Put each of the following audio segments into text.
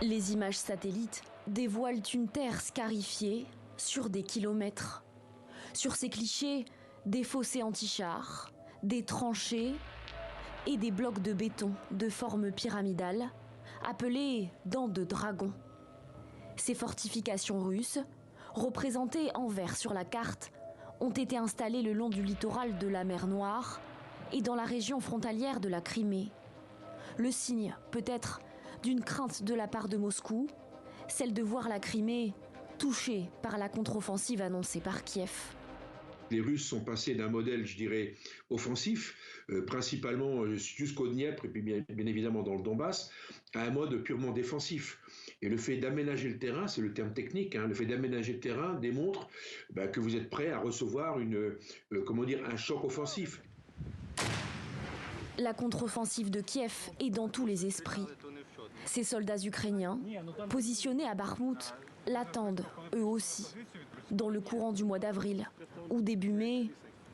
Les images satellites dévoilent une terre scarifiée sur des kilomètres. Sur ces clichés, des fossés anti-chars, des tranchées et des blocs de béton de forme pyramidale, appelés dents de dragon. Ces fortifications russes, représentées en vert sur la carte, ont été installées le long du littoral de la mer Noire et dans la région frontalière de la Crimée. Le signe, peut-être, d'une crainte de la part de Moscou, celle de voir la Crimée touchée par la contre-offensive annoncée par Kiev. Les Russes sont passés d'un modèle, je dirais, offensif, principalement jusqu'au Dniepr et puis bien évidemment dans le Donbass, à un mode purement défensif. Et le fait d'aménager le terrain, c'est le terme technique, le fait d'aménager le terrain démontre que vous êtes prêt à recevoir un choc offensif. La contre-offensive de Kiev est dans tous les esprits. Ces soldats ukrainiens, positionnés à Bakhmout, l'attendent eux aussi, dans le courant du mois d'avril ou début mai,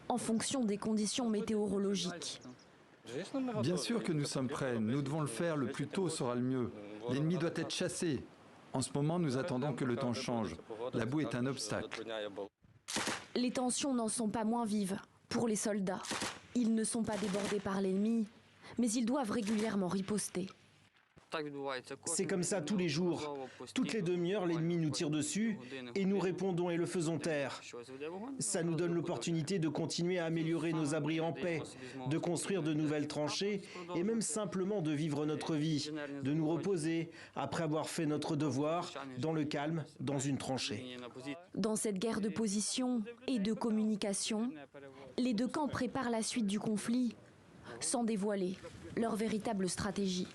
en fonction des conditions météorologiques. Bien sûr que nous sommes prêts, nous devons le faire, le plus tôt sera le mieux. L'ennemi doit être chassé. En ce moment, nous attendons que le temps change. La boue est un obstacle. Les tensions n'en sont pas moins vives pour les soldats. Ils ne sont pas débordés par l'ennemi, mais ils doivent régulièrement riposter. C'est comme ça tous les jours. Toutes les demi-heures, l'ennemi nous tire dessus et nous répondons et le faisons taire. Ça nous donne l'opportunité de continuer à améliorer nos abris en paix, de construire de nouvelles tranchées et même simplement de vivre notre vie, de nous reposer après avoir fait notre devoir dans le calme, dans une tranchée. Dans cette guerre de position et de communication, les deux camps préparent la suite du conflit sans dévoiler leur véritable stratégie.